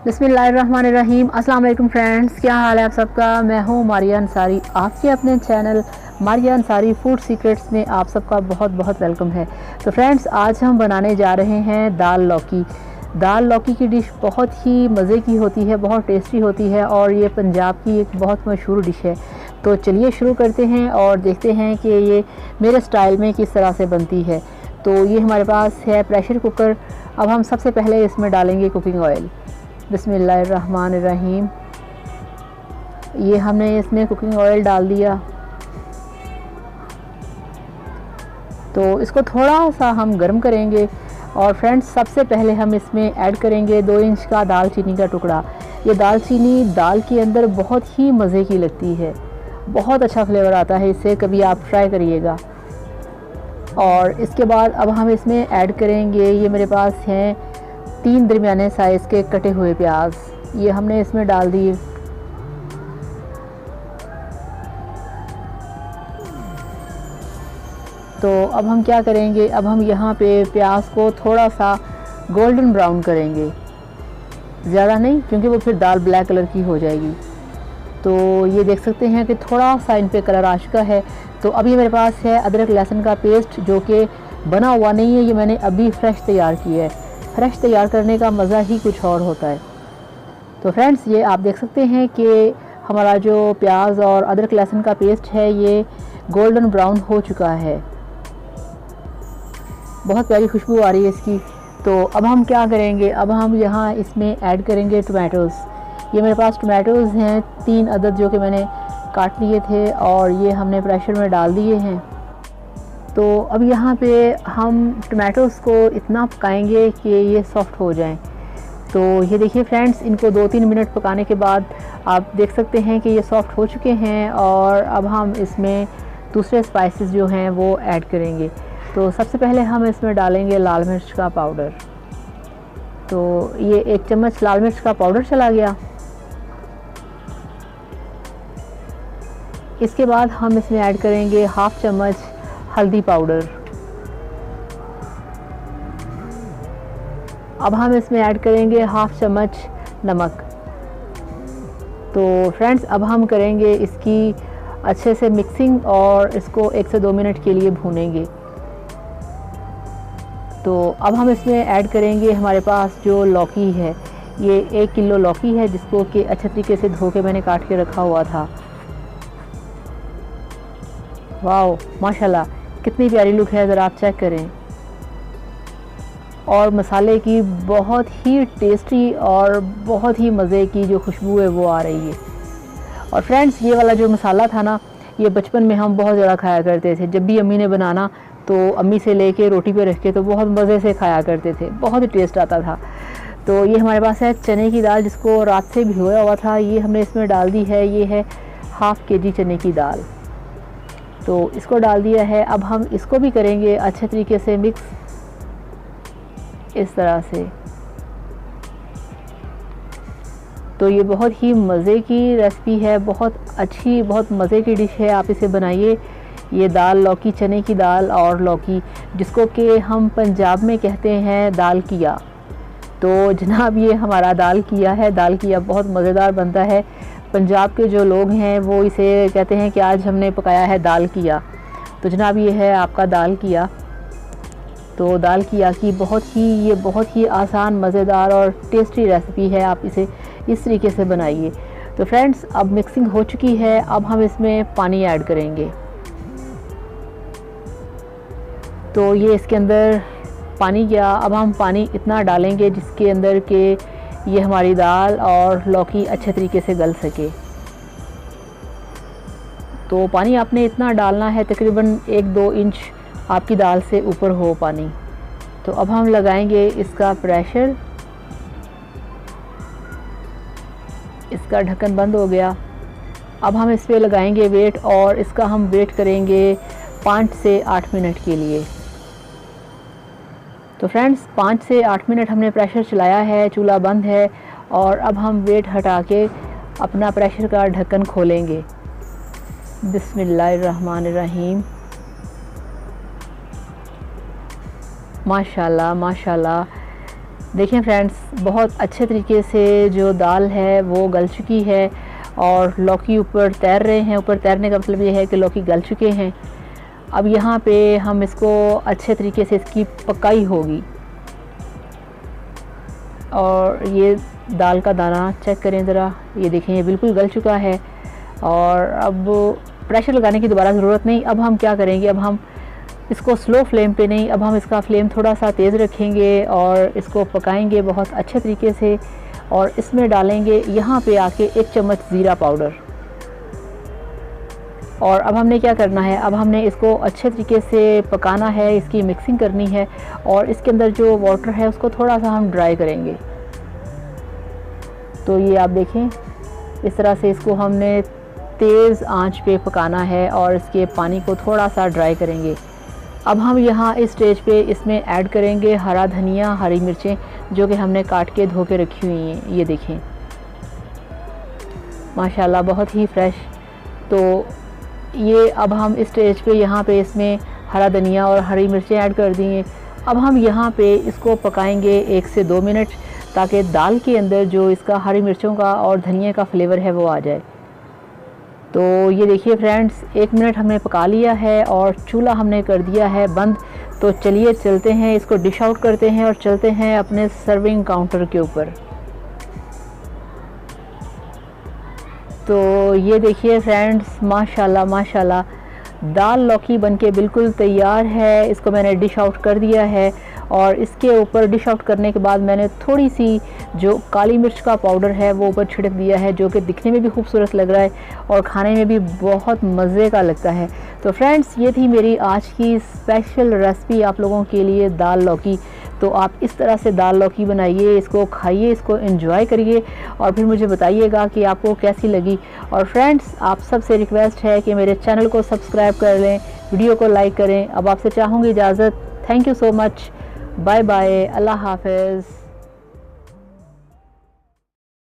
बिस्मिल्लाहिर्रहमानिर्रहीम। अस्सलाम वालेकुम फ्रेंड्स, क्या हाल है आप सबका। मैं हूँ मारिया अंसारी, आपके अपने channel Maria Ansari food secrets में आप सबका बहुत बहुत वेलकम है। तो फ्रेंड्स, आज हम बनाने जा रहे हैं दाल लौकी। दाल लौकी की डिश बहुत ही मज़े की होती है, बहुत टेस्टी होती है और ये पंजाब की एक बहुत मशहूर डिश है। तो चलिए शुरू करते हैं और देखते हैं कि ये मेरे स्टाइल में किस तरह से बनती है। तो ये हमारे पास है प्रेशर कुकर। अब हम सबसे पहले इसमें डालेंगे कुकिंग ऑयल। बिस्मिल्लाहिर्रहमानिर्रहीम। ये हमने इसमें कुकिंग ऑयल डाल दिया। तो इसको थोड़ा सा हम गर्म करेंगे और फ्रेंड्स, सबसे पहले हम इसमें ऐड करेंगे 2 इंच का दालचीनी का टुकड़ा। ये दालचीनी दाल के अंदर बहुत ही मज़े की लगती है, बहुत अच्छा फ्लेवर आता है इससे, कभी आप ट्राई करिएगा। और इसके बाद अब हम इसमें ऐड करेंगे, ये मेरे पास हैं 3 दरमियाने साइज़ के कटे हुए प्याज। ये हमने इसमें डाल दिए। तो अब हम क्या करेंगे, अब हम यहाँ पे प्याज को थोड़ा सा गोल्डन ब्राउन करेंगे, ज़्यादा नहीं क्योंकि वो फिर दाल ब्लैक कलर की हो जाएगी। तो ये देख सकते हैं कि थोड़ा सा इन पे कलर आ चुका है। तो अभी मेरे पास है अदरक लहसुन का पेस्ट, जो कि बना हुआ नहीं है, ये मैंने अभी फ्रेश तैयार किया है। फ्रेश तैयार करने का मज़ा ही कुछ और होता है। तो फ्रेंड्स, ये आप देख सकते हैं कि हमारा जो प्याज और अदरक लहसुन का पेस्ट है ये गोल्डन ब्राउन हो चुका है, बहुत प्यारी खुशबू आ रही है इसकी। तो अब हम क्या करेंगे, अब हम यहाँ इसमें ऐड करेंगे टमाटोज़। ये मेरे पास टमाटोज़ हैं 3 अदद, जो कि मैंने काट लिए थे और ये हमने प्रेशर में डाल दिए हैं। तो अब यहाँ पे हम टमाटोज़ को इतना पकाएंगे कि ये सॉफ़्ट हो जाएं। तो ये देखिए फ्रेंड्स, इनको 2-3 मिनट पकाने के बाद आप देख सकते हैं कि ये सॉफ़्ट हो चुके हैं। और अब हम इसमें दूसरे स्पाइसेस जो हैं वो ऐड करेंगे। तो सबसे पहले हम इसमें डालेंगे लाल मिर्च का पाउडर। तो ये 1 चम्मच लाल मिर्च का पाउडर चला गया। इसके बाद हम इसमें ऐड करेंगे 1/2 चम्मच हल्दी पाउडर। अब हम इसमें ऐड करेंगे 1/2 चम्मच नमक। तो फ्रेंड्स, अब हम करेंगे इसकी अच्छे से मिक्सिंग और इसको 1 से 2 मिनट के लिए भूनेंगे। तो अब हम इसमें ऐड करेंगे हमारे पास जो लौकी है, ये 1 किलो लौकी है, जिसको कि अच्छे तरीके से धो के मैंने काट के रखा हुआ था। वाओ, माशाल्लाह कितनी प्यारी लुक है, ज़रा आप चेक करें। और मसाले की बहुत ही टेस्टी और बहुत ही मज़े की जो खुशबू है वो आ रही है। और फ्रेंड्स, ये वाला जो मसाला था ना, ये बचपन में हम बहुत ज़्यादा खाया करते थे। जब भी अम्मी ने बनाना तो अम्मी से लेके रोटी पे रख के तो बहुत मज़े से खाया करते थे, बहुत ही टेस्ट आता था। तो ये हमारे पास है चने की दाल, जिसको रात से भिगोया हुआ था, ये हमने इसमें डाल दी है। ये है 1/2 kg चने की दाल। तो इसको डाल दिया है। अब हम इसको भी करेंगे अच्छे तरीके से मिक्स, इस तरह से। तो ये बहुत ही मज़े की रेसिपी है, बहुत अच्छी, बहुत मज़े की डिश है, आप इसे बनाइए। ये दाल लौकी, चने की दाल और लौकी, जिसको कि हम पंजाब में कहते हैं दाल किया। तो जनाब, ये हमारा दाल किया है। दाल किया बहुत मज़ेदार बनता है। पंजाब के जो लोग हैं वो इसे कहते हैं कि आज हमने पकाया है दाल किया। तो जनाब, ये है आपका दाल किया। तो दाल किया की ये बहुत ही आसान, मज़ेदार और टेस्टी रेसिपी है, आप इसे इस तरीके से बनाइए। तो फ्रेंड्स, अब मिक्सिंग हो चुकी है। अब हम इसमें पानी ऐड करेंगे। तो ये इसके अंदर पानी गया। अब हम पानी इतना डालेंगे जिसके अंदर के ये हमारी दाल और लौकी अच्छे तरीके से गल सके। तो पानी आपने इतना डालना है, तकरीबन 1-2 इंच आपकी दाल से ऊपर हो पानी। तो अब हम लगाएंगे इसका प्रेशर। इसका ढक्कन बंद हो गया। अब हम इस पे लगाएंगे वेट और इसका हम वेट करेंगे 5 से 8 मिनट के लिए। तो फ्रेंड्स, 5 से 8 मिनट हमने प्रेशर चलाया है, चूल्हा बंद है। और अब हम वेट हटा के अपना प्रेशर का ढक्कन खोलेंगे। बिस्मिल्लाहिर्रहमानिर्रहीम। माशाल्लाह माशाल्लाह, देखें फ्रेंड्स, बहुत अच्छे तरीके से जो दाल है वो गल चुकी है और लौकी ऊपर तैर रहे हैं। ऊपर तैरने का मतलब ये है कि लौकी गल चुके हैं। अब यहाँ पे हम इसको अच्छे तरीके से इसकी पकाई होगी। और ये दाल का दाना चेक करें ज़रा, ये देखें ये बिल्कुल गल चुका है। और अब प्रेशर लगाने की दोबारा ज़रूरत नहीं। अब हम क्या करेंगे, अब हम इसको स्लो फ्लेम पे नहीं, अब हम इसका फ्लेम थोड़ा सा तेज़ रखेंगे और इसको पकाएंगे बहुत अच्छे तरीके से। और इसमें डालेंगे यहाँ पे आके 1 चम्मच ज़ीरा पाउडर। और अब हमने क्या करना है, अब हमने इसको अच्छे तरीके से पकाना है, इसकी मिक्सिंग करनी है। और इसके अंदर जो वाटर है उसको थोड़ा सा हम ड्राई करेंगे। तो ये आप देखें, इस तरह से इसको हमने तेज़ आंच पे पकाना है और इसके पानी को थोड़ा सा ड्राई करेंगे। अब हम यहाँ इस स्टेज पे इसमें ऐड करेंगे हरा धनिया, हरी मिर्चें जो कि हमने काट के धो के रखी हुई हैं। ये देखें माशाल्लाह बहुत ही फ्रेश। तो ये अब हम इस स्टेज पे यहाँ पे इसमें हरा धनिया और हरी मिर्चें ऐड कर दी हैं। अब हम यहाँ पे इसको पकाएंगे 1 से 2 मिनट, ताकि दाल के अंदर जो इसका हरी मिर्चों का और धनिया का फ्लेवर है वो आ जाए। तो ये देखिए फ्रेंड्स, 1 मिनट हमने पका लिया है और चूल्हा हमने कर दिया है बंद। तो चलिए चलते हैं, इसको डिश आउट करते हैं और चलते हैं अपने सर्विंग काउंटर के ऊपर। तो ये देखिए फ्रेंड्स, माशाल्लाह माशाल्लाह दाल लौकी बनके बिल्कुल तैयार है। इसको मैंने डिश आउट कर दिया है और इसके ऊपर डिश आउट करने के बाद मैंने थोड़ी सी जो काली मिर्च का पाउडर है वो ऊपर छिड़क दिया है, जो कि दिखने में भी खूबसूरत लग रहा है और खाने में भी बहुत मज़े का लगता है। तो फ्रेंड्स, ये थी मेरी आज की स्पेशल रेसिपी आप लोगों के लिए, दाल लौकी। तो आप इस तरह से दाल लौकी बनाइए, इसको खाइए, इसको एंजॉय करिए और फिर मुझे बताइएगा कि आपको कैसी लगी। और फ्रेंड्स, आप सबसे रिक्वेस्ट है कि मेरे चैनल को सब्सक्राइब कर लें, वीडियो को लाइक करें। अब आपसे चाहूँगी इजाज़त। Thank you so much, bye bye, अल्लाह हाफ़िज़।